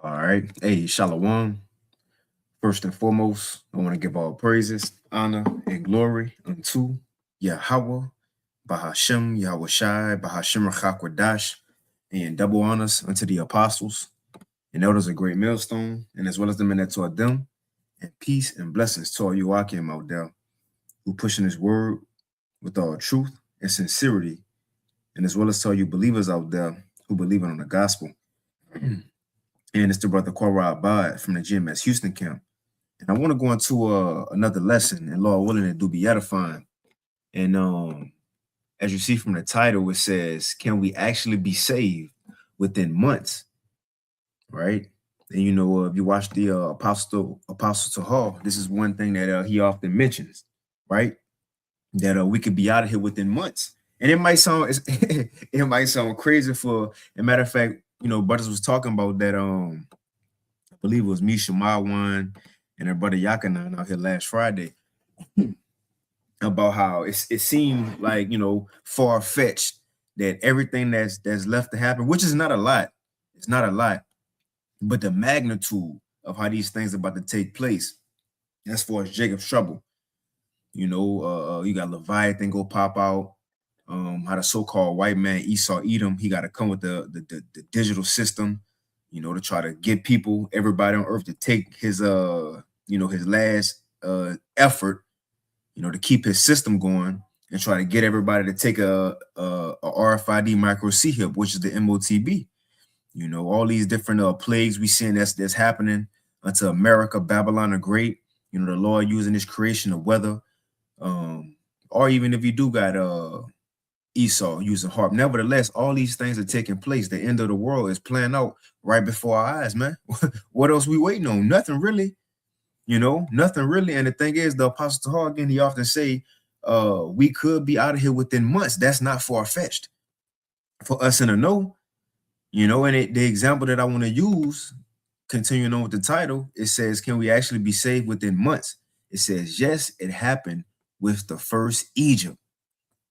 All right. Hey, Shalom. First and foremost, I want to give all praises, honor, and glory unto Yahweh, Bahashem, Yahweh Shai, Bahashem Rachakwadash, and double honors unto the apostles and elders of Great Millstone, and as well as the men that taught them, and peace and blessings to all you Akim out there who pushing his word with all truth and sincerity, and as well as to all you believers out there who believe in the gospel. And it's the brother Korah Abad from the GMS Houston camp. And I want to go into another lesson, and Lord willing, it do be edifying. And as you see from the title, it says, "Can we actually be saved within months?" Right? And you know, if you watch the Apostle Tahar, this is one thing that he often mentions, right? That we could be out of here within months. And it might sound it might sound crazy for a matter of fact, you know, brothers was talking about that. I believe it was Misha Mawan and her brother Yakanan out here last Friday about how it seemed like, you know, far-fetched that everything that's left to happen, which is not a lot. It's not a lot, but the magnitude of how these things are about to take place as far as Jacob's trouble. You know, you got Leviathan go pop out. How the so-called white man Esau Edom, he got to come with the digital system, you know, to try to get people, everybody on earth to take his you know, his last effort, you know, to keep his system going and try to get everybody to take a RFID micro C-HIP, which is the MOTB. You know, all these different plagues we seeing that's happening unto America, Babylon the Great. You know, the Lord using his creation of weather. Or even if you do got Esau using harp. Nevertheless, all these things are taking place. The end of the world is playing out right before our eyes, man. What else we waiting on? Nothing really. You know, nothing really. And the thing is, the Apostle Tahar, again, he often say, we could be out of here within months. That's not far-fetched for us in the know. You know, and the example that I want to use, continuing on with the title, it says, can we actually be saved within months? It says, yes, it happened with the first Egypt.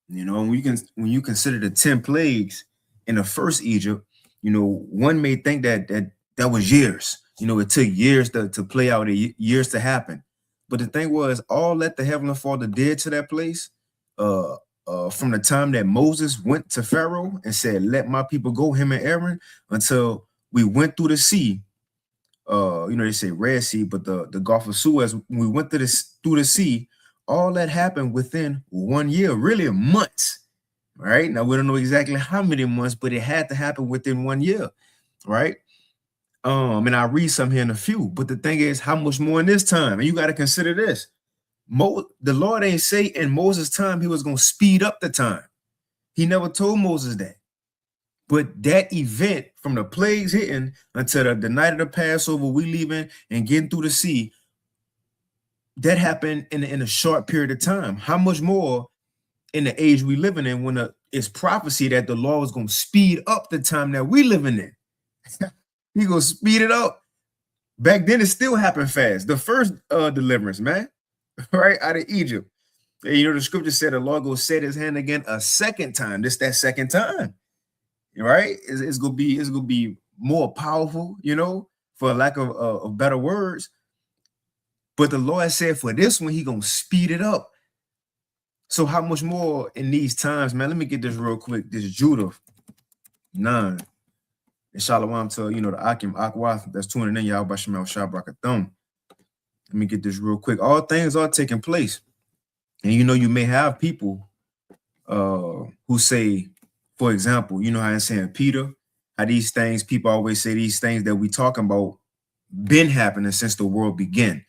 You know, when you consider the 10 plagues in the first Egypt, you know, one may think that was years. You know, it took years to play out, years to happen. But the thing was, all that the Heavenly Father did to that place, from the time that Moses went to Pharaoh and said, "Let my people go," him and Aaron, until we went through the sea. You know, they say Red Sea, but the Gulf of Suez, when we went through the sea, all that happened within 1 year, really months. Right now, we don't know exactly how many months, but it had to happen within 1 year, right? And I'll read some here in a few. But the thing is, how much more in this time? And you got to consider this. The Lord ain't say in Moses' time he was going to speed up the time. He never told Moses that. But that event from the plagues hitting until the night of the Passover, we leaving and getting through the sea, that happened in a short period of time. How much more in the age we living in when it's prophecy that the Lord was going to speed up the time that we living in? He going to speed it up. Back then, it still happened fast. The first deliverance, man, right out of Egypt. And, you know, the scripture said the Lord will set his hand again a second time. This that second time, right? It's gonna be more powerful, you know, for lack of better words. But the Lord said for this one, he gonna speed it up. So how much more in these times, man? Let me get this real quick. This Judah 9. And Shalom to, you know, the Akim Akwath that's tuning in, y'all by Shemal Shabrakathum. Let me get this real quick. All things are taking place. And you know, you may have people who say, for example, you know how I'm saying Peter, how these things, people always say these things that we talking about been happening since the world began,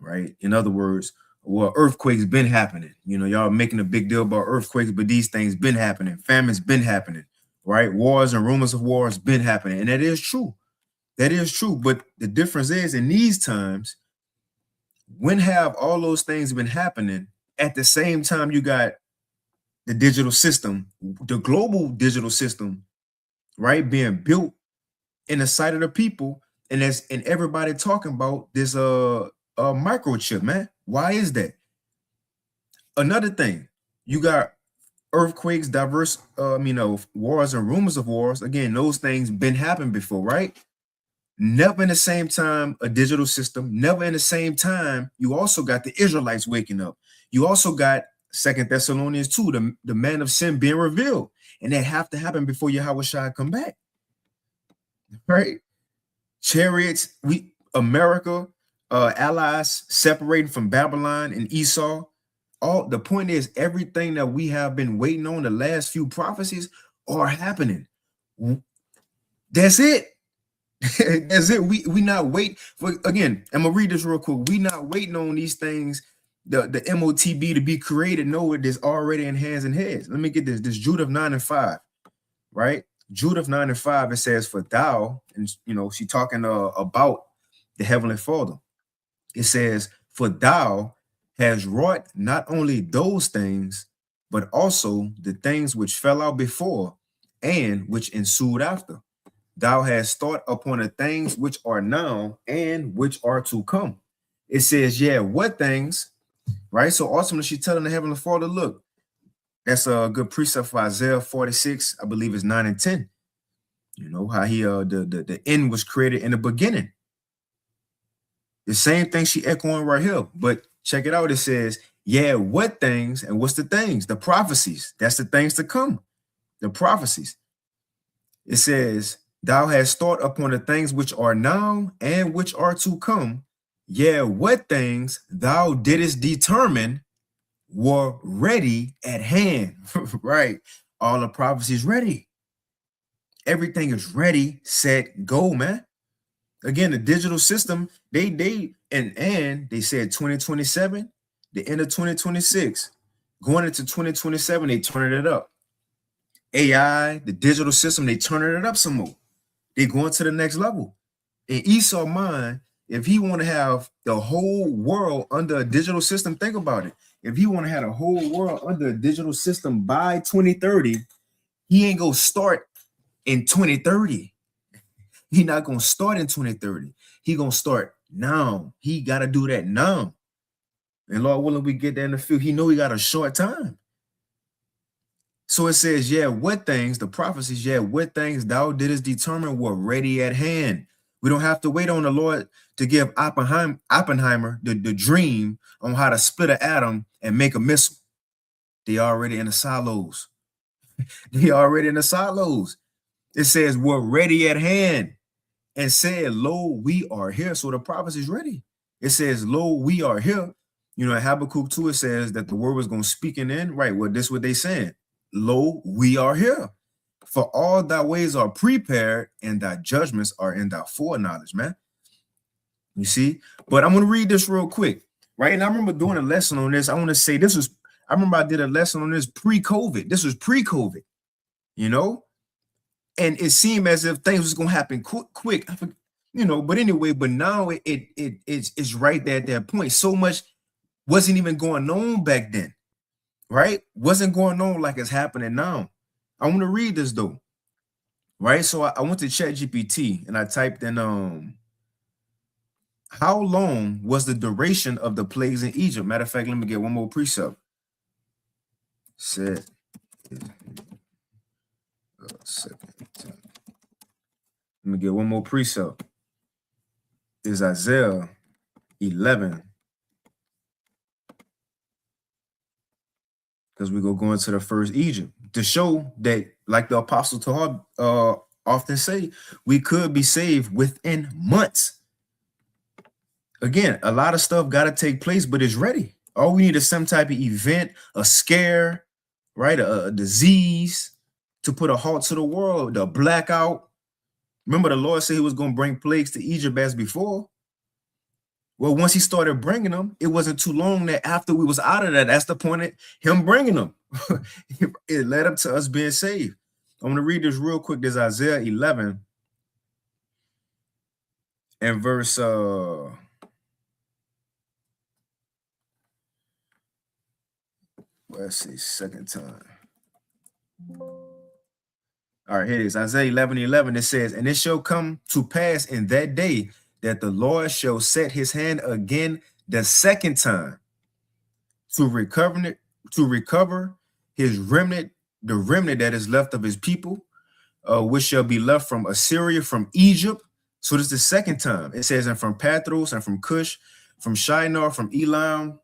right? In other words, well, earthquakes been happening. You know, y'all making a big deal about earthquakes, but these things been happening. Famines been happening, right? Wars and rumors of wars been happening. And that is true. That is true. But the difference is in these times, when have all those things been happening at the same time you got the digital system, the global digital system, right, being built in the sight of the people, and everybody talking about this microchip, man. Why is that? Another thing, you got earthquakes, diverse, wars and rumors of wars. Again, those things been happening before, right? Never in the same time a digital system, never in the same time. You also got the Israelites waking up. You also got 2 Thessalonians 2, the man of sin being revealed. And that have to happen before Yahweh Shai come back. Right? Chariots, America, allies separating from Babylon and Esau. All the point is, everything that we have been waiting on, the last few prophecies, are happening. That's it. That's it. We not wait for, again, I'm gonna read this real quick. We not waiting on these things, the MOTB to be created. No, it is already in hands and heads. Let me get this. This Jude of 9 and 5, right? Jude of 9 and 5, it says, for thou, and she talking about the heavenly Father. It says, for thou has wrought not only those things, but also the things which fell out before and which ensued after. Thou hast thought upon the things which are now and which are to come. It says, yeah, what things, right? So ultimately, she's telling the heavenly Father, look, that's a good precept for Isaiah 46, I believe it's 9 and 10. You know, how he the end was created in the beginning. The same thing she echoing right here. But check it out. It says, yeah, what things, and what's the things? The prophecies. That's the things to come. The prophecies. It says, thou hast thought upon the things which are now and which are to come. Yeah, what things thou didst determine were ready at hand. Right? All the prophecies ready. Everything is ready, set, go, man. Again, the digital system, they said 2027, the end of 2026, going into 2027, they turning it up. AI, the digital system, they turning it up some more. They going to the next level. In Esau mind, if he want to have the whole world under a digital system, think about it. If he want to have the whole world under a digital system by 2030, he ain't gonna start in 2030. He not gonna start in 2030. He gonna start now. He gotta do that now. And Lord willing, we get there in the field. He know he got a short time. So it says, yeah, what things, the prophecies, yeah, what things thou didst determine were ready at hand. We don't have to wait on the Lord to give Oppenheimer the dream on how to split an atom and make a missile. They already in the silos. They already in the silos. It says, we're ready at hand. And said, lo, we are here. So the prophecy is ready. It says, lo, we are here. You know, in Habakkuk 2, it says that the word was going to speak in. Right, well, this is what they saying. Lo, we are here. For all thy ways are prepared, and thy judgments are in thy foreknowledge, man. You see? But I'm going to read this real quick, right? And I remember doing a lesson on this. I want to say I remember I did a lesson on this pre-COVID. This was pre-COVID, you know? And it seemed as if things was gonna happen quick, you know. But anyway, but now it's right there at that point. So much wasn't even going on back then, right? Wasn't going on like it's happening now. I want to read this though, right? So I went to ChatGPT and I typed in how long was the duration of the plagues in Egypt? Matter of fact, let me get one more precept. Said. Let me get one more precept. Is Isaiah 11. Because we go into the first Egypt to show that, like the Apostle Tahar often say, we could be saved within months. Again, a lot of stuff got to take place, but it's ready. All we need is some type of event, a scare, right? A disease to put a halt to the world, the blackout. Remember, the Lord said he was going to bring plagues to Egypt as before. Well, once he started bringing them, it wasn't too long that after we was out of that, that's the point of him bringing them. It led up to us being saved. I'm going to read this real quick. There's Isaiah 11 and verse let's see, second time. All right, here it is. Isaiah 11:11. It says, and it shall come to pass in that day that the Lord shall set his hand again the second time to recover his remnant, the remnant that is left of his people, which shall be left from Assyria, from Egypt. So this is the second time. It says, and from Pathros and from Cush, from Shinar, from Elam,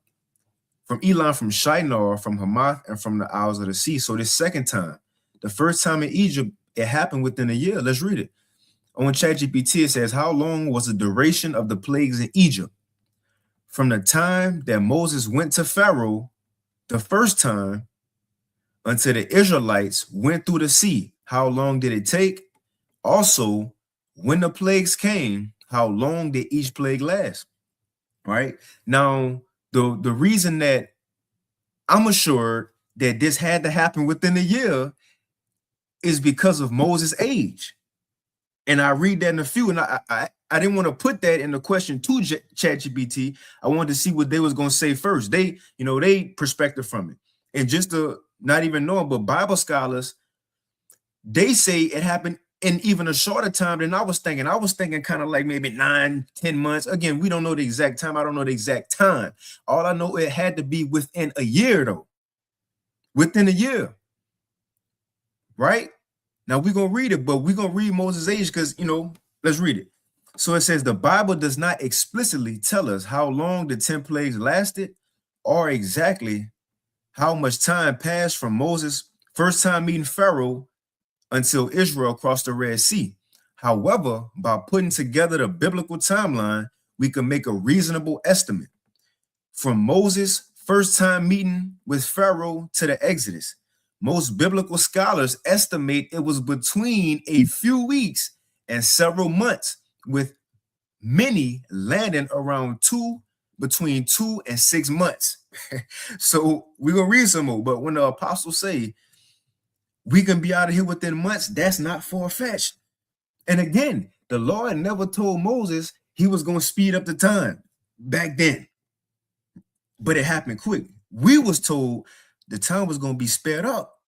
from Shinar, from Hamath, and from the Isles of the Sea. So this second time. The first time in Egypt, it happened within a year. Let's read it. On ChatGPT, it says, how long was the duration of the plagues in Egypt? From the time that Moses went to Pharaoh the first time until the Israelites went through the sea. How long did it take? Also, when the plagues came, how long did each plague last? Right? Now, the reason that I'm assured that this had to happen within a year is because of Moses' age. And I read that in a few, and I didn't want to put that in the question to ChatGPT. I wanted to see what they was going to say first. They, they perspective from it. And just to not even know, but Bible scholars, they say it happened in even a shorter time than I was thinking. I was thinking kind of like maybe 9-10 months. Again, we don't know the exact time. I don't know the exact time. All I know, it had to be within a year, though. Within a year. Right? Now we're going to read it, but we're going to read Moses' age because, let's read it. So it says, the Bible does not explicitly tell us how long the 10 plagues lasted or exactly how much time passed from Moses' first time meeting Pharaoh until Israel crossed the Red Sea. However, by putting together the biblical timeline, we can make a reasonable estimate. From Moses' first time meeting with Pharaoh to the Exodus, most biblical scholars estimate it was between a few weeks and several months, with many landing around between 2 and 6 months. So we're going to read some more, but when the apostles say we can be out of here within months, that's not far-fetched. And again, the Lord never told Moses he was going to speed up the time back then, but it happened quick. We was told the time was going to be sped up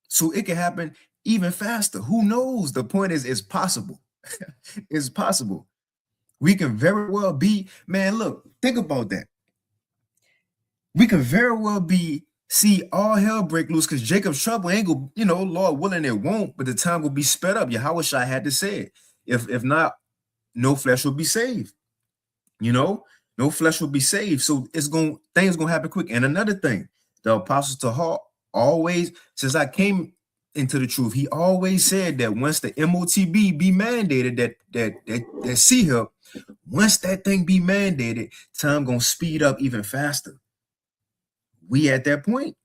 so it can happen even faster. Who knows? The point is, it's possible. It's possible. We can very well be, man, look, think about that. We can very well see all hell break loose because Jacob's trouble ain't go, Lord willing, it won't, but the time will be sped up. Yahushua had to say it. If not, no flesh will be saved. No flesh will be saved. So things gonna happen quick. And another thing, the apostle Tahar always, since I came into the truth, he always said that once the MOTB be mandated, that C-Help, once that thing be mandated, time gonna speed up even faster. We at that point.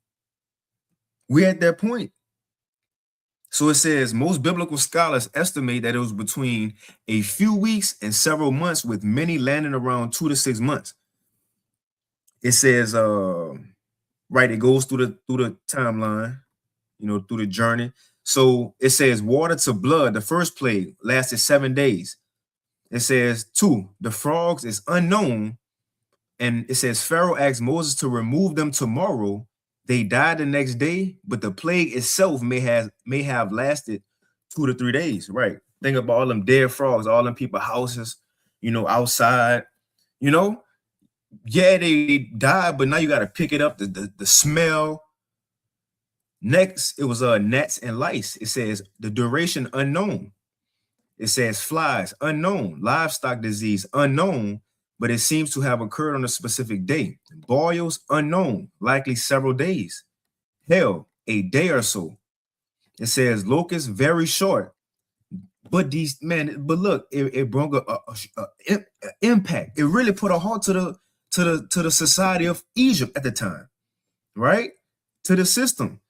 So it says most biblical scholars estimate that it was between a few weeks and several months, with many landing around 2 to 6 months. It says, right, it goes through the timeline, through the journey. So it says water to blood, the first plague lasted 7 days. It says 2, the frogs is unknown. And it says Pharaoh asked Moses to remove them tomorrow. They died the next day, but the plague itself may have lasted 2 to 3 days. Right. Think about all them dead frogs, all them people's houses, outside, yeah, they died, but now you got to pick it up, the smell. Next, it was gnats and lice. It says the duration unknown. It says flies unknown, livestock disease unknown, but it seems to have occurred on a specific day. Boils unknown, likely several days. Hail, a day or so. It says locusts very short, but look, it brought a impact. It really put a halt to the society of Egypt at the time, right? To the system.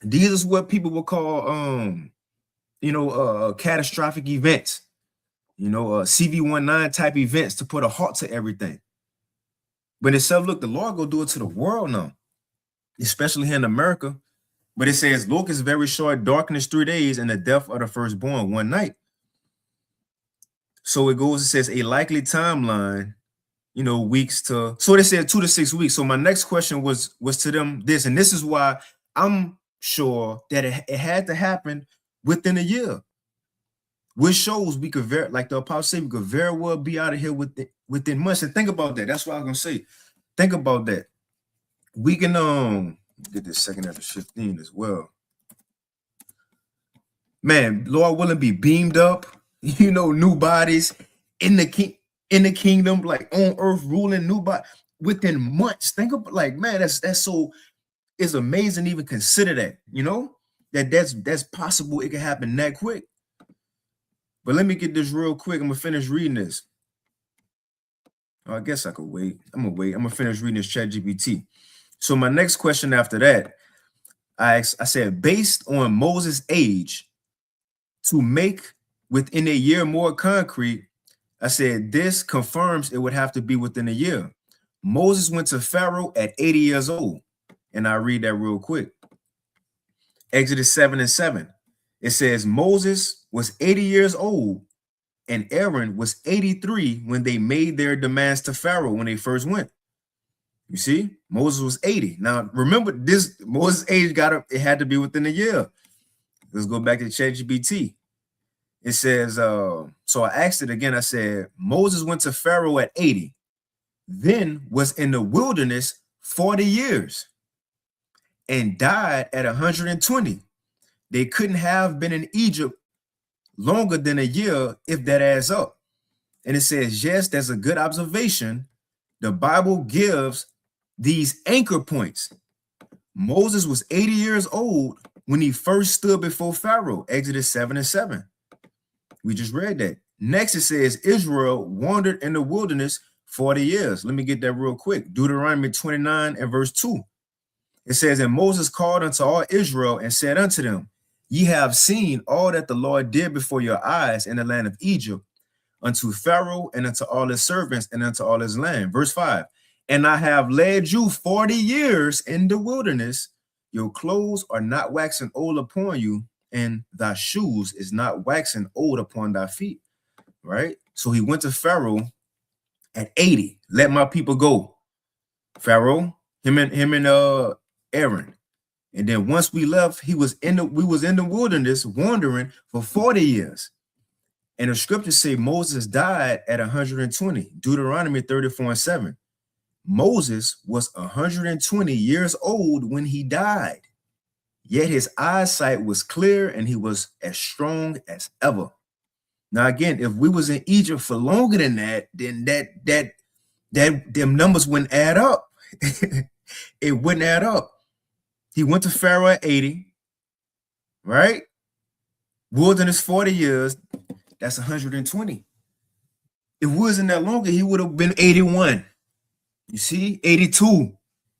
These is what people would call catastrophic events. CV-19 type events to put a halt to everything. But itself, look, the Lord go do it to the world now, especially here in America. But it says, locusts very short, darkness 3 days, and the death of the firstborn 1 night. So it goes, it says a likely timeline, weeks to, so they said 2 to 6 weeks. So my next question was to them this, and this is why I'm sure that it had to happen within a year. Which shows we could like the apostle said, we could very well be out of here within months. And think about that. That's what I was gonna say. Think about that. We can get this 2 Ezra 15 as well. Man, Lord willing, be beamed up. you know, new bodies in the kingdom, like on earth, ruling new body within months. Think of like, man, that's so it's amazing to even consider that, you know, that's possible. It can happen that quick. But let me get this real quick. I'm gonna finish reading this. Oh, I guess I could wait. I'm gonna wait. I'm gonna finish reading this ChatGPT. So my next question after that, I said, based on Moses' age, to make within a year more concrete, I said this confirms it would have to be within a year. Moses went to Pharaoh at 80 years old. And I read that real quick. Exodus 7:7. It says Moses was 80 years old and Aaron was 83 when they made their demands to Pharaoh when they first went. You see, Moses was 80. Now, remember this, Moses' age it had to be within a year. Let's go back to ChatGPT. It says, so I asked it again. I said, Moses went to Pharaoh at 80, then was in the wilderness 40 years and died at 120. They couldn't have been in Egypt longer than a year if that adds up. And it says, yes, that's a good observation. The Bible gives these anchor points. Moses was 80 years old when he first stood before Pharaoh, Exodus 7:7. We just read that. Next, it says Israel wandered in the wilderness 40 years. Let me get that real quick. Deuteronomy 29 and verse 2. It says, and Moses called unto all Israel and said unto them, ye have seen all that the Lord did before your eyes in the land of Egypt, unto Pharaoh and unto all his servants and unto all his land. Verse 5. And I have led you 40 years in the wilderness. Your clothes are not waxing old upon you, and thy shoes is not waxing old upon thy feet. Right? So he went to Pharaoh at 80. Let my people go. Pharaoh, him and Aaron. And then once we left, we was in the wilderness wandering for 40 years. And the scriptures say Moses died at 120. Deuteronomy 34:7. Moses was 120 years old when he died. Yet his eyesight was clear and he was as strong as ever. Now, again, if we was in Egypt for longer than that, then them numbers wouldn't add up. It wouldn't add up. He went to Pharaoh at 80, right? Wilderness 40 years, that's 120. If it wasn't that longer, he would have been 81. You see, 82.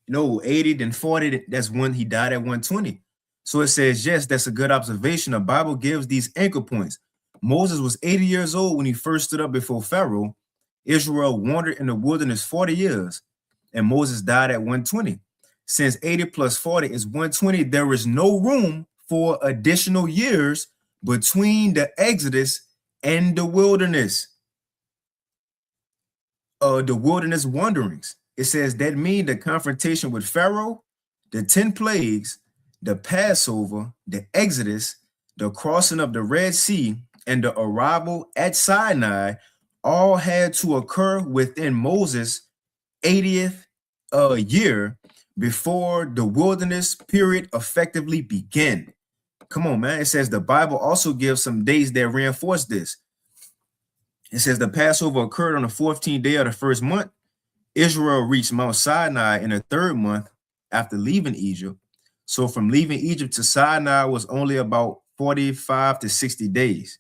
No, 80, then 40, that's when he died at 120. So it says, yes, that's a good observation. The Bible gives these anchor points. Moses was 80 years old when he first stood up before Pharaoh. Israel wandered in the wilderness 40 years, and Moses died at 120. Since 80 plus 40 is 120, there is no room for additional years between the Exodus and the wilderness. The wilderness wanderings. It says that means the confrontation with Pharaoh, the 10 plagues, the Passover, the Exodus, the crossing of the Red Sea, and the arrival at Sinai all had to occur within Moses' 80th year before the wilderness period effectively began. Come on, man. It says the Bible also gives some days that reinforce this. It says the Passover occurred on the 14th day of the first month. Israel reached Mount Sinai in the third month after leaving Egypt. So from leaving Egypt to Sinai was only about 45 to 60 days.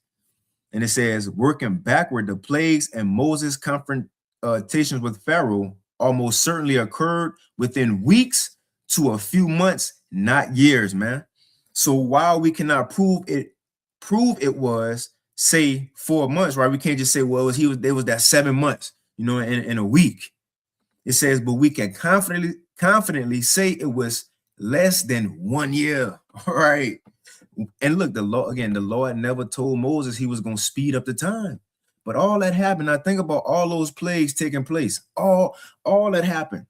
And it says, working backward, the plagues and Moses' confrontations with Pharaoh almost certainly occurred within weeks to a few months, not years, man. So while we cannot prove it was, say, 4 months, right? We can't just say, well, it was that 7 months, you know, in a week. It says, but we can confidently say it was less than 1 year. All right. And look, the Lord never told Moses he was going to speed up the time. But all that happened. I think about all those plagues taking place. All that happened.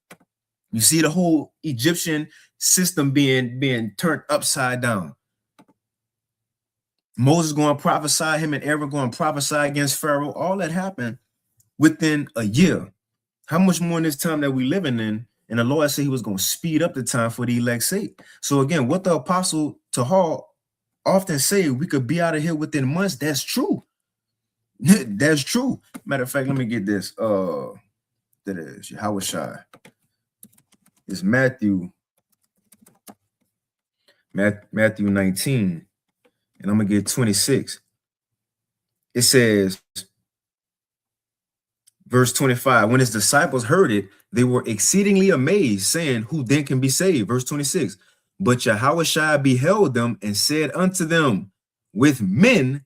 You see the whole Egyptian system being turned upside down. Moses going to prophesy, him and Aaron going to prophesy against Pharaoh. All that happened within a year. How much more in this time that we living in? And the Lord said he was going to speed up the time for the elect's sake. So again, what the apostle Tahar often say, we could be out of here within months. That's true. That's true. Matter of fact, let me get this. That is Yahushua. It's Matthew 19, and I'm gonna get 26. It says, verse 25, when his disciples heard it, they were exceedingly amazed, saying, who then can be saved? Verse 26. But Yahushua beheld them and said unto them, with men,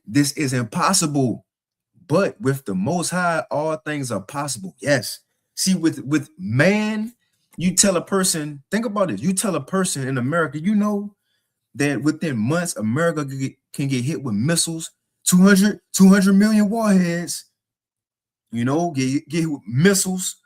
this is impossible, but with the Most High, all things are possible. Yes. See, with man, you tell a person, think about it. You tell a person in America, you know that within months, America can get hit with missiles, 200 million warheads, you know, get hit with missiles.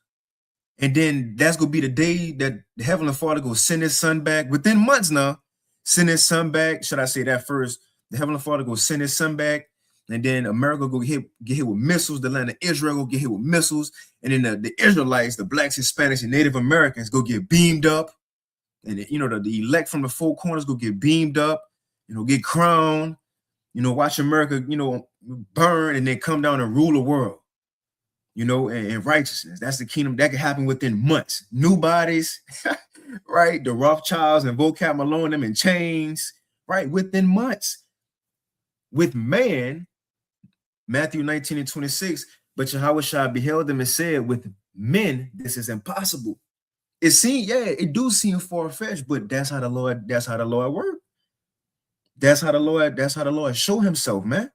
And then that's going to be the day that the Heavenly Father will send his son back within months now. Send his son back. Should I say that first? The Heavenly Father will send his son back. And then America will get hit with missiles. The land of Israel will get hit with missiles. And then the Israelites, the blacks, Hispanics, and Native Americans go get beamed up. And, you know, the elect from the four corners go get beamed up, you know, get crowned, you know, watch America, you know, burn and then come down and rule the world, you know, and righteousness. That's the kingdom that can happen within months. New bodies, right? The Rothschilds and Vocab Malone, them in chains, right? Within months. With man, Matthew 19 and 26, but Yahushua beheld them and said, with men, this is impossible. It seems, yeah, it do seem far-fetched, but that's how the Lord works. That's how the Lord show himself, man.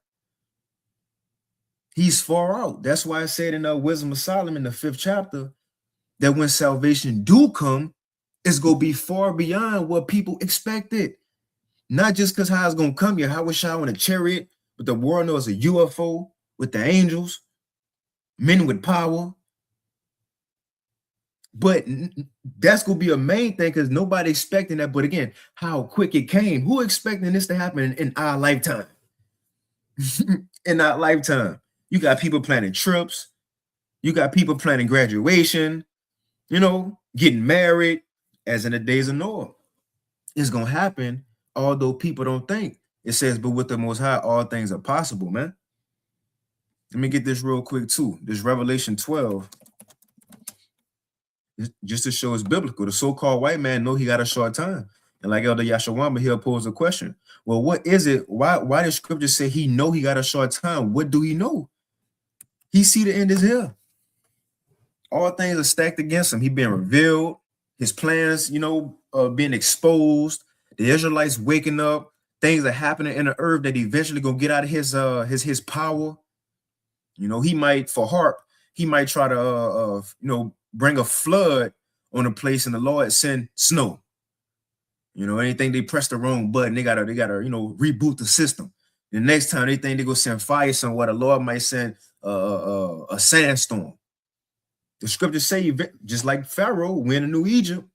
He's far out. That's why I said in the Wisdom of Solomon, the 5th chapter, that when salvation do come, it's gonna be far beyond what people expected. Not just because how it's gonna come here, how it's on a chariot, but the world knows a UFO with the angels, men with power. But that's gonna be a main thing because nobody expecting that. But again, how quick it came. Who expecting this to happen in our lifetime? In our lifetime, you got people planning trips, you got people planning graduation, you know, getting married, as in the days of Noah. It's gonna happen, although people don't think. It says, but with the Most High, all things are possible, man. Let me get this real quick too. This Revelation 12. Just to show it's biblical. The so-called white man know he got a short time. And like Elder Yashawamba, he'll pose a question. Well, what is it? Why does scripture say he know he got a short time? What do he know? He see the end is here. All things are stacked against him. He being revealed. His plans, you know, being exposed. The Israelites waking up. Things are happening in the earth that eventually gonna get out of his power. You know, he might, for harp, he might try to you know, bring a flood on a place, and the Lord send snow. You know, anything they press the wrong button, they gotta, you know, reboot the system. The next time they think they go send fire somewhere, the Lord might send a sandstorm. The scriptures say, just like Pharaoh, went to New Egypt.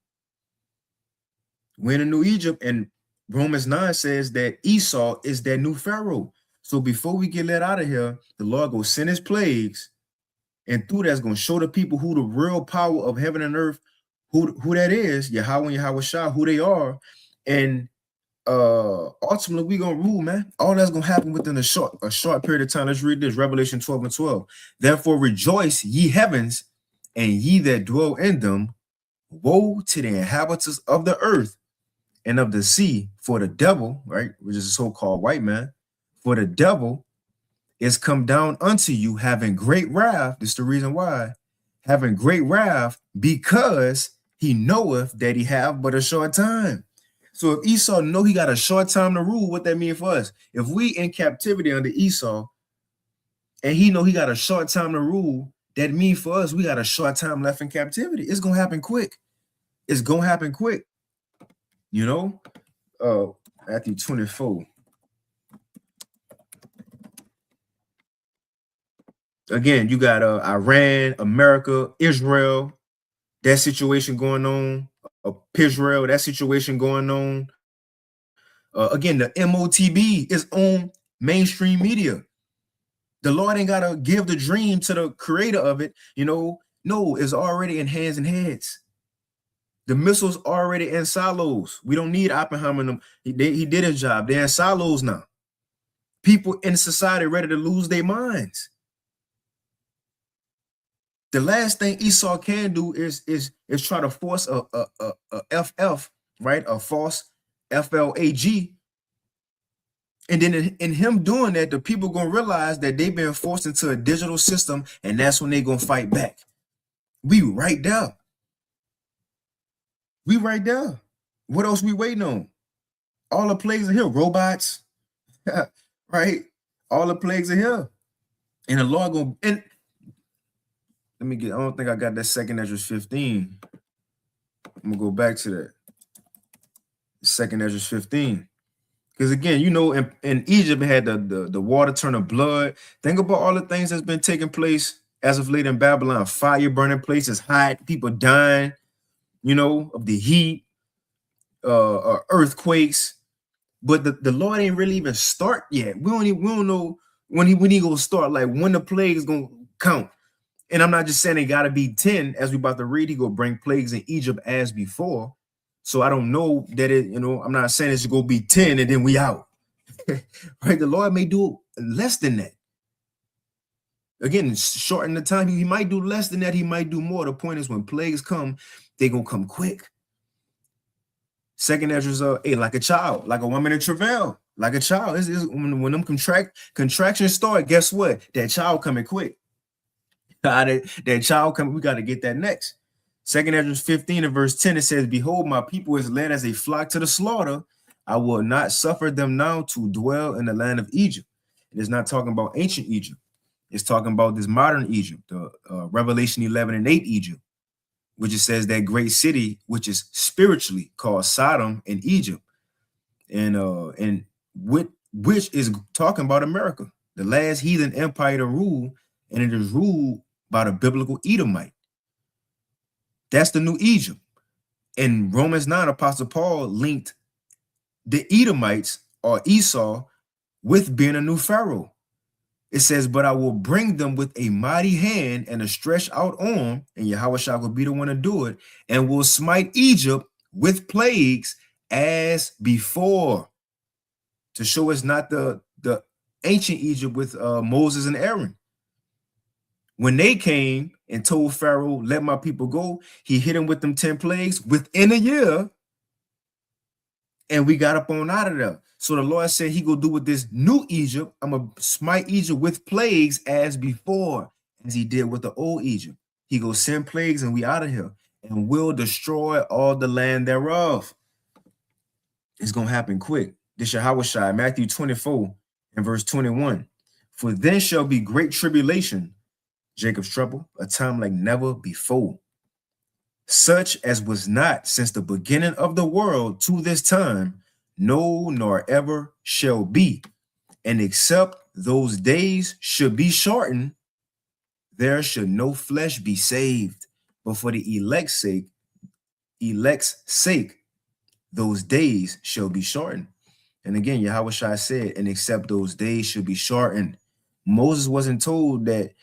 And Romans 9 says that Esau is that new Pharaoh. So before we get let out of here, the Lord go send his plagues. And through that's going to show the people who the real power of heaven and earth, who that is, Yahweh and Yahushua, who they are. And ultimately, we're going to rule, man. All that's going to happen within a short period of time. Let's read this, Revelation 12 and 12. Therefore rejoice, ye heavens, and ye that dwell in them. Woe to the inhabitants of the earth and of the sea, for the devil, right, which is a so-called white man, for the devil is come down unto you, having great wrath. This is the reason why. Having great wrath, because he knoweth that he have but a short time. So if Esau know he got a short time to rule, what that mean for us? If we in captivity under Esau, and he know he got a short time to rule, that mean for us, we got a short time left in captivity. It's gonna happen quick. It's gonna happen quick. You know, Matthew 24. Again, you got Iran, America, Israel, that situation going on. Israel, that situation going on. Again, the MOTB is on mainstream media. The Lord ain't gotta give the dream to the creator of it. You know, no, it's already in hands and heads. The missiles already in silos. We don't need Oppenheimer. He did his job. They're in silos now. People in society ready to lose their minds. The last thing Esau can do is try to force a FF, right? A false FLAG. And then in him doing that, the people gonna realize that they've been forced into a digital system, and that's when they gonna fight back. We right there. We right there. What else we waiting on? All the plagues are here. Robots, right? All the plagues are here. And the Lord gonna, and let me get, I don't think I got that 2nd Ezra 15. I'm gonna go back to that. 2nd Ezra 15. Because again, you know, in Egypt, it had the water turn to blood. Think about all the things that's been taking place as of late in Babylon. Fire burning places, hot, people dying, you know, of the heat, earthquakes. But the Lord ain't really even start yet. We don't know when he gonna start, like when the plague is gonna count. And I'm not just saying it gotta be 10, as we about to read, he gonna bring plagues in Egypt as before. So I don't know that it, you know, I'm not saying it's gonna be 10 and then we out. Right? The Lord may do less than that. Again, shorten the time. He might do less than that, he might do more. The point is, when plagues come, they're gonna come quick. 2nd Ezra's like a child, like a woman in travail, like a child. It's when them contractions start, guess what? That child coming quick. That child coming, we got to get that next. 2nd Ezra 15 and verse 10, it says, "Behold, my people is led as a flock to the slaughter. I will not suffer them now to dwell in the land of Egypt." It is not talking about ancient Egypt. It's talking about this modern Egypt, the Revelation 11 and 8 Egypt, which it says that great city, which is spiritually called Sodom and Egypt, and which is talking about America, the last heathen empire to rule, and it is ruled by the biblical Edomite. That's the new Egypt. In Romans 9, Apostle Paul linked the Edomites or Esau with being a new Pharaoh. It says, "But I will bring them with a mighty hand and a stretched out arm," and Yahweh shall be the one to do it, "and will smite Egypt with plagues as before," to show it's not the ancient Egypt with Moses and Aaron. When they came and told Pharaoh, "Let my people go," he hit him with them 10 plagues within a year, and we got up on out of there. So the Lord said he go do with this new Egypt. I'm going to smite Egypt with plagues as before, as he did with the old Egypt. He go send plagues and we out of here, and will destroy all the land thereof. It's going to happen quick. This Yahweh Shai, Matthew 24 and verse 21. "For then shall be great tribulation, Jacob's trouble, a time like never before, such as was not since the beginning of the world to this time, no, nor ever shall be. And except those days should be shortened, there should no flesh be saved. But for the elect's sake, those days shall be shortened." And again, Yahweh Shai said, "And except those days should be shortened." Moses wasn't told that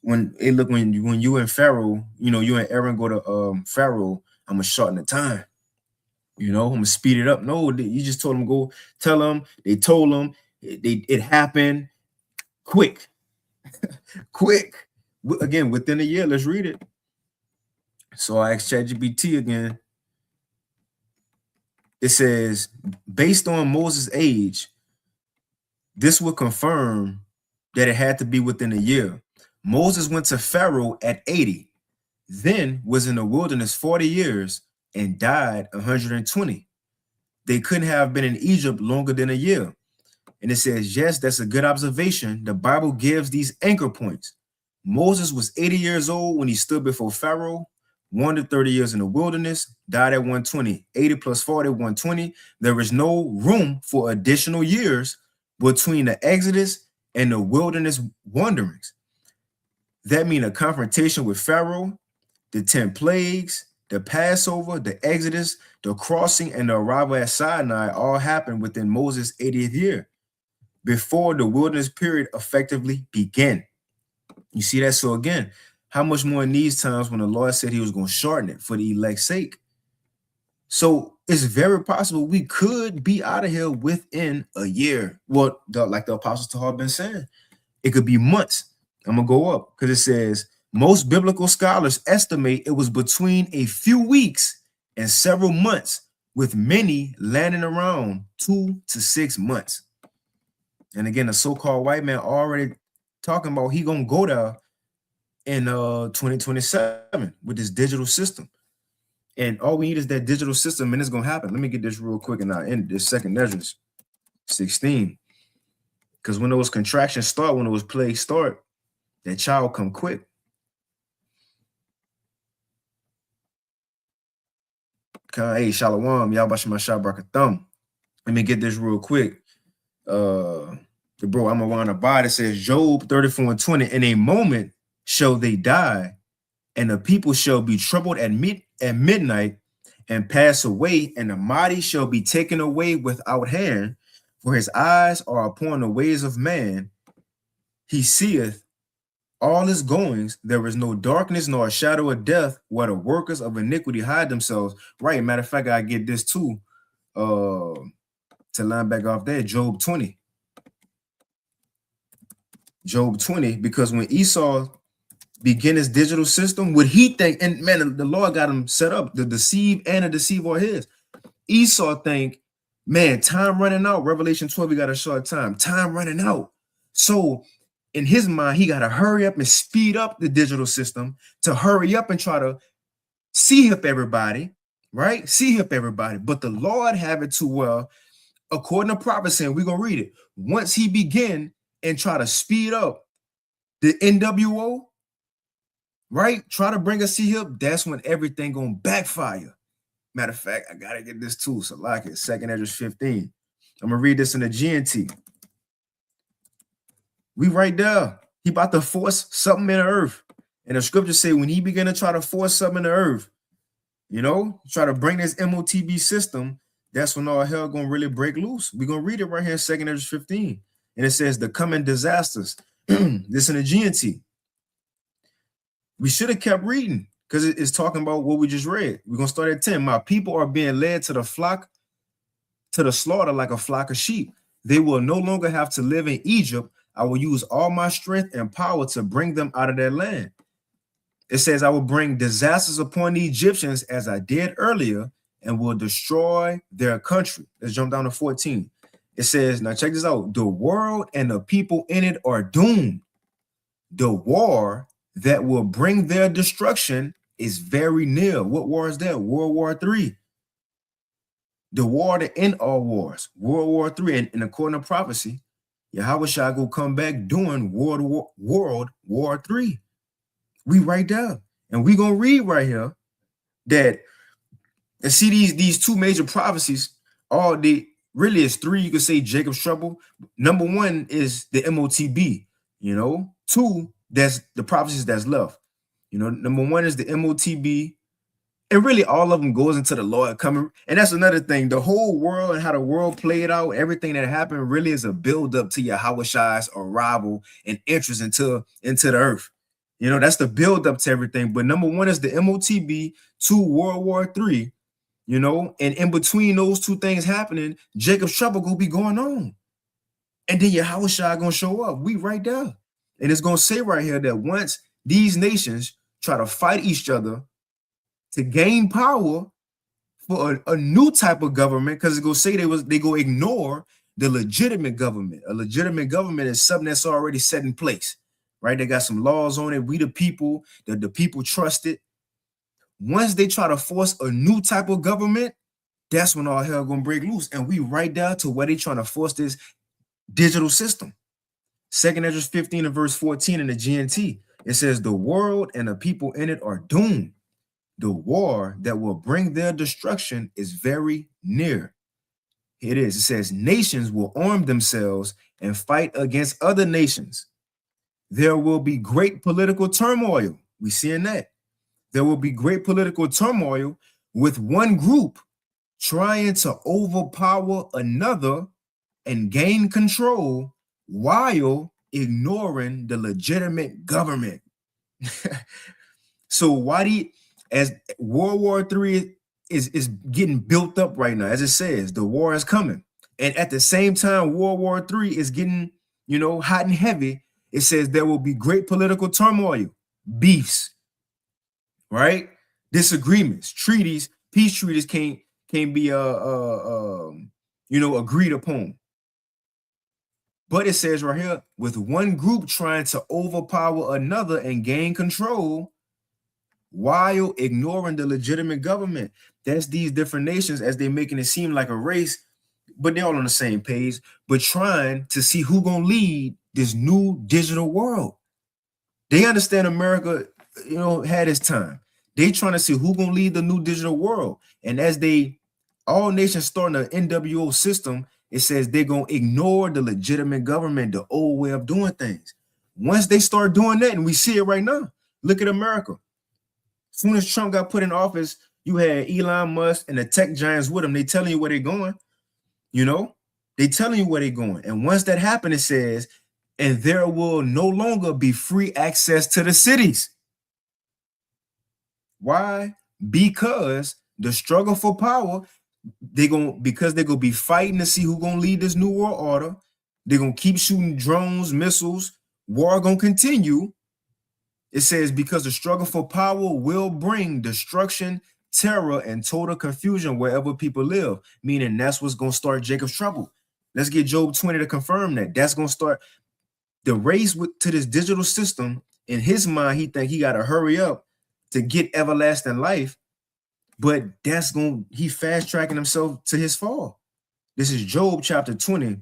when you and Pharaoh, you know, you and Aaron go to Pharaoh, "I'm gonna shorten the time, you know, I'm gonna speed it up." No, you just told him, go tell him. They told him it happened quick. Quick. Again, within a year. Let's read it. So I asked ChatGPT again. It says, based on Moses' age, this would confirm that it had to be within a year. Moses went to Pharaoh at 80, then was in the wilderness 40 years and died 120. They couldn't have been in Egypt longer than a year. And it says, yes, that's a good observation. The Bible gives these anchor points. Moses was 80 years old when he stood before Pharaoh, wandered 30 years in the wilderness, died at 120. 80 plus 40, 120. There is no room for additional years between the Exodus and the wilderness wanderings. That means a confrontation with Pharaoh, the 10 plagues, the Passover, the Exodus, the crossing, and the arrival at Sinai all happened within Moses' 80th year, before the wilderness period effectively began. You see that? So again, how much more in these times when the Lord said he was going to shorten it for the elect's sake? So it's very possible we could be out of here within a year. Well, like the Apostle Tahar been saying, it could be months. I'm gonna go up because it says most biblical scholars estimate it was between a few weeks and several months, with many landing around 2 to 6 months. And again, the so-called white man already talking about he gonna go there in 2027 with this digital system. And all we need is that digital system, and it's gonna happen. Let me get this real quick, and I'll end this. Second Ezra 16. Because when those contractions start, when those plagues start, that child come quick. Hey, Shalom, Yahbashim Barakathum. Let me get this real quick. The bro, I'm around the body. It says Job 34:20. In a moment shall they die, and the people shall be troubled at midnight and pass away, and the mighty shall be taken away without hand, for his eyes are upon the ways of man. He seeth all his goings. There is no darkness nor a shadow of death where the workers of iniquity hide themselves. Right. Matter of fact, I get this too. To line back off there, Job 20. Job 20, because when Esau began his digital system, what he think, and man, the Lord got him set up. The deceive and the deceive are his. Esau think, man, time running out. Revelation 12, we got a short time. Time running out. So in his mind, he got to hurry up and speed up the digital system to hurry up and try to see up everybody, right? See up everybody. But the Lord have it to well, according to prophecy, and we're going to read it. Once he begin and try to speed up the NWO, right? Try to bring a see up, that's when everything going to backfire. Matter of fact, I got to get this too. So like it, 2nd Ezra 15. I'm going to read this in the GNT. We right there. He about to force something in the earth. And the scriptures say when he began to try to force something in the earth, you know, try to bring this MOTB system, that's when all hell going to really break loose. We're going to read it right here in 2nd Ezra 15. And it says the coming disasters. This in the GNT. We should have kept reading because it's talking about what we just read. We're going to start at 10. My people are being led to the slaughter like a flock of sheep. They will no longer have to live in Egypt. I will use all my strength and power to bring them out of their land. It says, I will bring disasters upon the Egyptians as I did earlier and will destroy their country. Let's jump down to 14. It says, now check this out. The world and the people in it are doomed. The war that will bring their destruction is very near. What war is that? World War III. The war to end all wars. World War III. And according to prophecy, Yahweh shall go come back during World War III. We right there. And we going to read right here that, and see these two major prophecies, all the really is three. You could say Jacob's trouble. Number one is the MOTB, you know. Two, that's the prophecies that's left. You know, number one is the MOTB. And really all of them goes into the Lord coming. And that's another thing. The whole world and how the world played out, everything that happened really is a build up to Yahweh Shai's arrival and entrance into the earth. You know, that's the build up to everything. But number one is the MOTB, two, World War III, you know, and in between those two things happening, Jacob's trouble gonna be going on. And then Yahweh Shai gonna show up. We right there. And it's gonna say right here that once these nations try to fight each other to gain power for a new type of government, because it's gonna say they go ignore the legitimate government. A legitimate government is something that's already set in place, right? They got some laws on it. We the people, the people trust it. Once they try to force a new type of government, that's when all hell gonna break loose. And we right down to where they trying to force this digital system. 2nd Ezra 15 and verse 14 in the GNT. It says the world and the people in it are doomed. The war that will bring their destruction is very near. It is. It says nations will arm themselves and fight against other nations. There will be great political turmoil. We seeing that. There will be great political turmoil with one group trying to overpower another and gain control while ignoring the legitimate government. So why do you, as World War III is getting built up right now. As it says, the war is coming. And at the same time, World War III is getting, hot and heavy. It says there will be great political turmoil, beefs, right? Disagreements, treaties, peace treaties can't be agreed upon. But it says right here, with one group trying to overpower another and gain control while ignoring the legitimate government. That's these different nations as they're making it seem like a race, but they're all on the same page, but trying to see who gonna lead this new digital world. They understand America, had its time. They trying to see who gonna lead the new digital world. And as all nations starting the NWO system, it says they're gonna ignore the legitimate government, the old way of doing things. Once they start doing that, and we see it right now, look at America. As soon as Trump got put in office, you had Elon Musk and the tech giants with him. They telling you where they're going. They telling you where they're going. And once that happened, it says, and there will no longer be free access to the cities. Why? Because the struggle for power, because they're gonna be fighting to see who's gonna lead this new world order. They're gonna keep shooting drones, missiles. War gonna continue. It says, because the struggle for power will bring destruction, terror, and total confusion wherever people live. Meaning that's what's going to start Jacob's trouble. Let's get Job 20 to confirm that. That's going to start the race to this digital system. In his mind, he think he got to hurry up to get everlasting life. But he fast tracking himself to his fall. This is Job chapter 20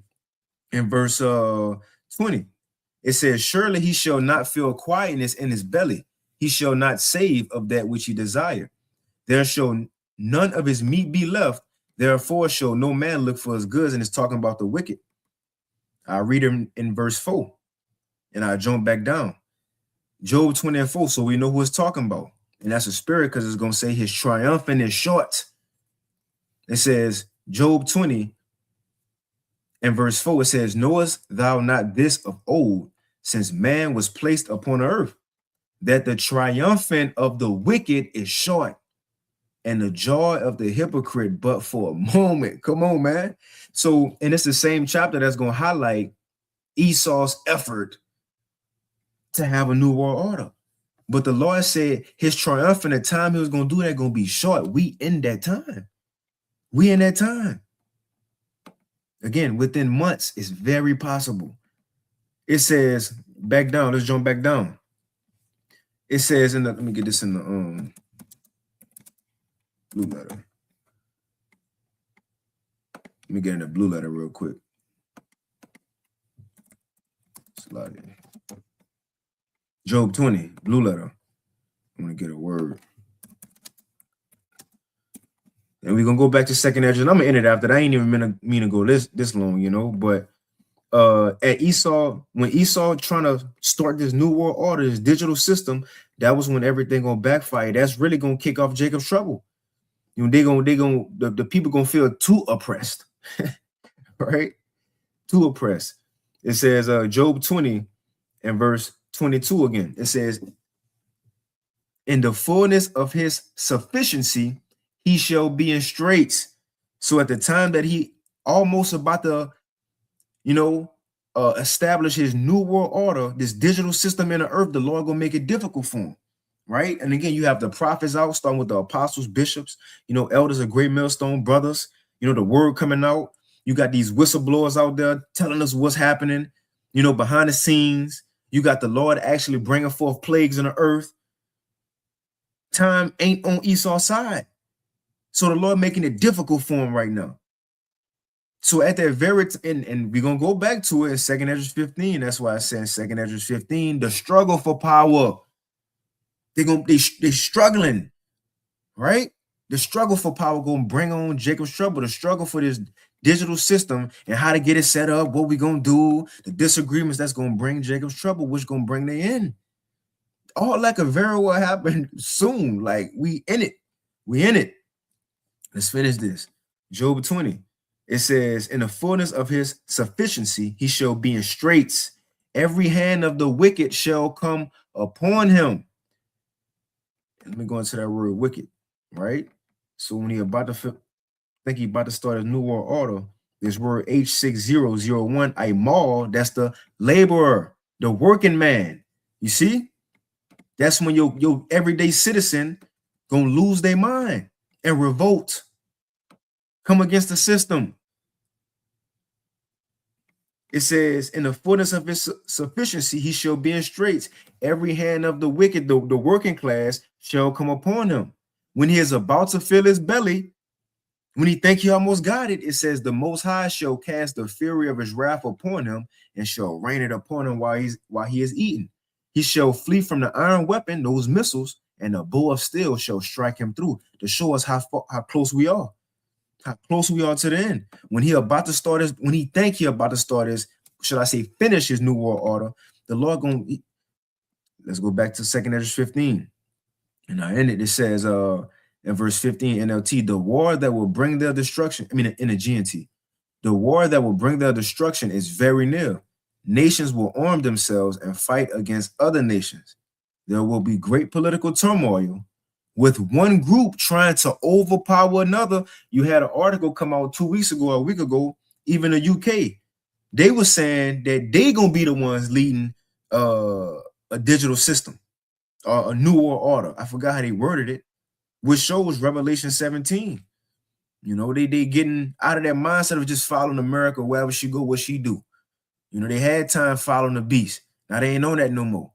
and verse 20. It says, surely he shall not feel quietness in his belly. He shall not save of that which he desired. There shall none of his meat be left. Therefore shall no man look for his goods. And it's talking about the wicked. I read him in verse 4. And I jump back down. Job 20 and 4. So we know who it's talking about. And that's a spirit, because it's going to say his triumphant is short. It says, Job 20 and verse 4, it says, knowest thou not this of old, since man was placed upon earth, that the triumphant of the wicked is short, and the joy of the hypocrite but for a moment. Come on, man. So, and it's the same chapter that's going to highlight Esau's effort to have a new world order. But the Lord said his triumphant, the time he was going to do that, going to be short. We in that time. We in that time. Again, within months, it's very possible. It says, back down. Let's jump back down. It says let me get this in the blue letter. Let me get in the blue letter real quick. Slide in. Job 20, blue letter. I'm gonna get a word. And we're gonna go back to second Ezra. I'm gonna end it after that. I ain't even mean to go this long, but at Esau, when Esau trying to start this new world order, this digital system, that was when everything gonna backfire. That's really gonna kick off Jacob's trouble. The people gonna feel too oppressed, right? Too oppressed. It says Job 20 and verse 22 again. It says, in the fullness of his sufficiency, he shall be in straits. So at the time that he almost about to, establish his new world order, this digital system in the earth, the Lord gonna make it difficult for him, right? And again, you have the prophets out, starting with the apostles, bishops, elders of Great Millstone, brothers, the word coming out. You got these whistleblowers out there telling us what's happening, behind the scenes. You got the Lord actually bringing forth plagues in the earth. Time ain't on Esau's side. So the Lord making it difficult for him right now. So at that very and we're gonna go back to it in 2nd Ezra 15. That's why I said in 2nd Ezra 15, the struggle for power. They're struggling, right? The struggle for power gonna bring on Jacob's trouble. The struggle for this digital system and how to get it set up, what we gonna do, the disagreements that's gonna bring Jacob's trouble, which gonna bring the end. All that could very well happen soon. Like we in it. Let's finish this. Job 20. It says, in the fullness of his sufficiency, he shall be in straits. Every hand of the wicked shall come upon him. Let me go into that word wicked, right? So when he about to think he about to start a new world order, this word H6001, Aimal, that's the laborer, the working man. You see? That's when your everyday citizen gonna lose their mind and revolt, come against the system. It says, in the fullness of his sufficiency, he shall be in straits. Every hand of the wicked, the working class, shall come upon him. When he is about to fill his belly, when he think he almost got it, it says, the Most High shall cast the fury of his wrath upon him and shall rain it upon him while he is eating. He shall flee from the iron weapon, those missiles, and the bow of steel shall strike him through, to show us how close we are. How close we are to the end. When he about to start his, when he think he about to start his, should I say finish his new world order, the Lord gonna, let's go back to 2nd Esdras 15. And I end it, it says in verse 15 NLT, the war that will bring their destruction, I mean in the GNT, the war that will bring their destruction is very near. Nations will arm themselves and fight against other nations. There will be great political turmoil, with one group trying to overpower another. You had an article come out 2 weeks ago, a week ago, even the UK. They were saying that they gonna be the ones leading a digital system or a new world order. I forgot how they worded it, which shows Revelation 17. You know, they getting out of that mindset of just following America wherever she go, what she do. You know, they had time following the beast. Now they ain't on that no more.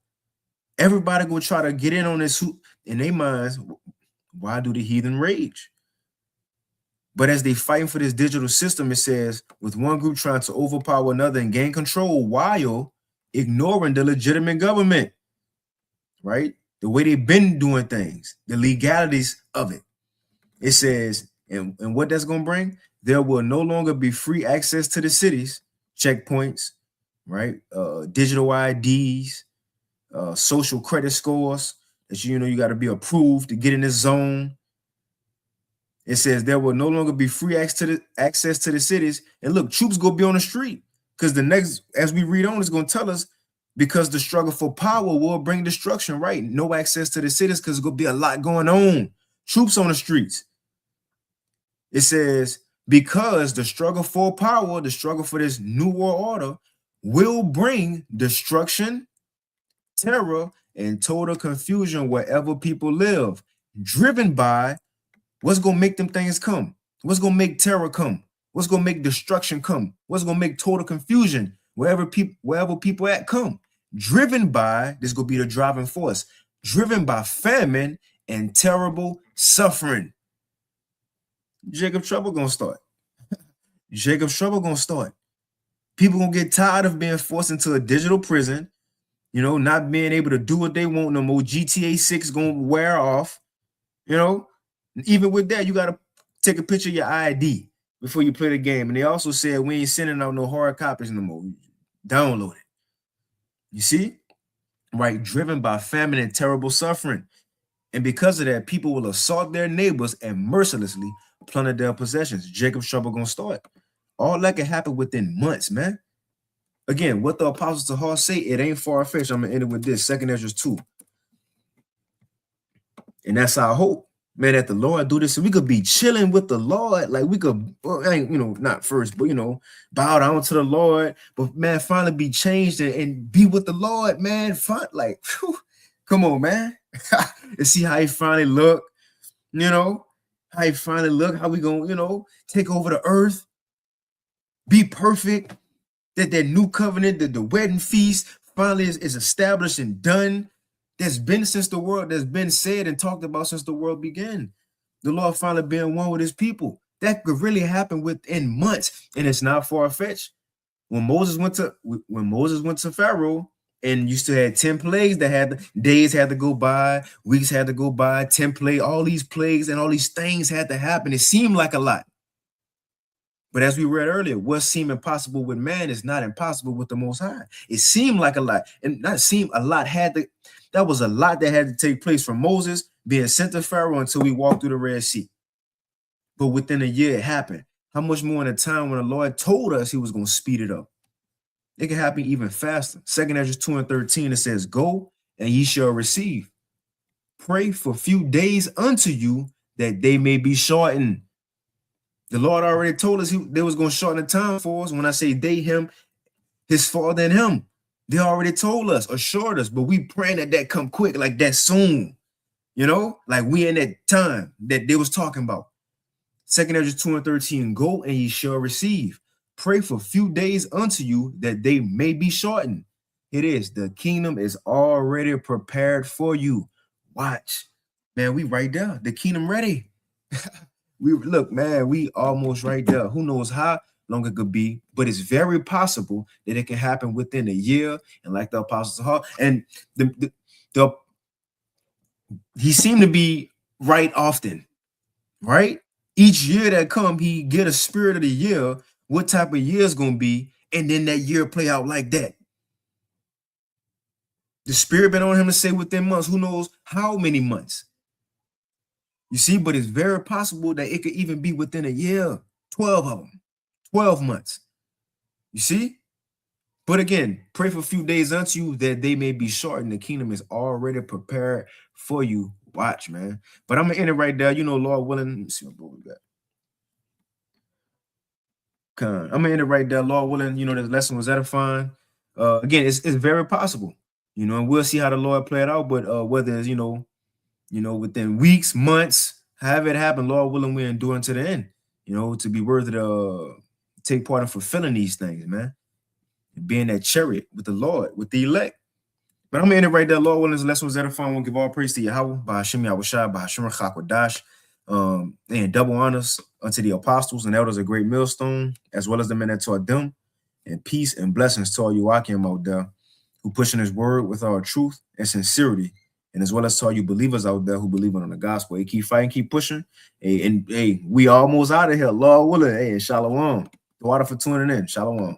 Everybody gonna try to get in on this in their minds. Why do the heathen rage? But as they fighting for this digital system, it says, with one group trying to overpower another and gain control while ignoring the legitimate government, right? The way they've been doing things, the legalities of it. It says, and what that's going to bring, there will no longer be free access to the cities, checkpoints, right? Digital IDs, social credit scores that you got to be approved to get in this zone. It says there will no longer be free access to the cities. And look, troops gonna be on the street, because the next, as we read on, is gonna tell us, because the struggle for power will bring destruction, right? No access to the cities because there's gonna be a lot going on. Troops on the streets. It says, because the struggle for power, the struggle for this new world order will bring destruction, terror, and total confusion wherever people live, driven by what's going to make them things come? What's going to make terror come? What's going to make destruction come? What's going to make total confusion wherever people at come? Driven by, this is going to be the driving force, driven by famine and terrible suffering. Jacob's trouble going to start. Jacob's trouble going to start. People going to get tired of being forced into a digital prison, not being able to do what they want no more. GTA 6 going to wear off, Even with that, you got to take a picture of your ID before you play the game. And they also said we ain't sending out no hard copies no more. Download it. You see? Right? Driven by famine and terrible suffering. And because of that, people will assault their neighbors and mercilessly plunder their possessions. Jacob's trouble going to start. All that can happen within months, man. Again, what the apostles to Hall say, it ain't far-fetched. I'm going to end it with this, 2nd Esdras 2. And that's our hope. Man, that the Lord do this, so we could be chilling with the Lord. Like we could, not first, but bow down to the Lord. But man, finally be changed and be with the Lord, man. Whew, come on, man. And see how he finally look, how he finally look, how we gonna, take over the earth, be perfect. That new covenant, the wedding feast finally is established and done. That's been since the world, that's been said and talked about since the world began. The Lord finally being one with his people. That could really happen within months, and it's not far-fetched. When Moses went to Pharaoh, and you still had 10 plagues days had to go by, weeks had to go by, 10 plagues, all these plagues and all these things had to happen. It seemed like a lot. But as we read earlier, what seemed impossible with man is not impossible with the Most High. It seemed like a lot, and not seem a lot that was a lot that had to take place from Moses being sent to Pharaoh until we walked through the Red Sea. But within a year, it happened. How much more in a time when the Lord told us he was going to speed it up? It can happen even faster. 2nd Esdras 2 and 13, it says, go and ye shall receive. Pray for few days unto you that they may be shortened. The Lord already told us they was going to shorten the time for us. When I say they, him, his father and him, they already told us, assured us, but we praying that come quick, like that soon, you know, like we in that time that they was talking about. 2 Ezra 2:13, go and ye shall receive. Pray for few days unto you that they may be shortened. It is, the kingdom is already prepared for you. Watch, man, we right there, the kingdom ready. We look, man, we almost right there. Who knows how long it could be, but it's very possible that it can happen within a year. And like the apostles of and the he seemed to be right often, right? Each year that come, he get a spirit of the year, what type of year is gonna be, and then that year play out like that. The spirit been on him to say within months, who knows how many months. You see, but it's very possible that it could even be within a year, 12 of them, 12 months. You see? But again, pray for a few days unto you that they may be shortened. The kingdom is already prepared for you. Watch, man. But I'm gonna end it right there. You know, Lord willing. Let me see what we got. I'm gonna end it right there. Lord willing, you know, this lesson was edifying. Again, it's very possible, you know, and we'll see how the Lord play it out. But whether it's, you know, within weeks, months, however it happened, Lord willing, we endure unto the end, you know, to be worthy to take part in fulfilling these things, man. And being that chariot with the Lord, with the elect. But I'm gonna end it right there. Lord willing, this lesson was edifying. We'll give all praise to Yahweh, by Hashem Yahushua, by Hashem Chakwadash, and double honors unto the apostles and elders of Great Millstone, as well as the men that taught them, and peace and blessings to all you Akim out there who pushing his word with our truth and sincerity, and as well as to all you believers out there who believe on the gospel. Hey, keep fighting, keep pushing. Hey, and hey, we almost out of here. Lord willing. Hey, and shalom. The water for tuning in. Shalom.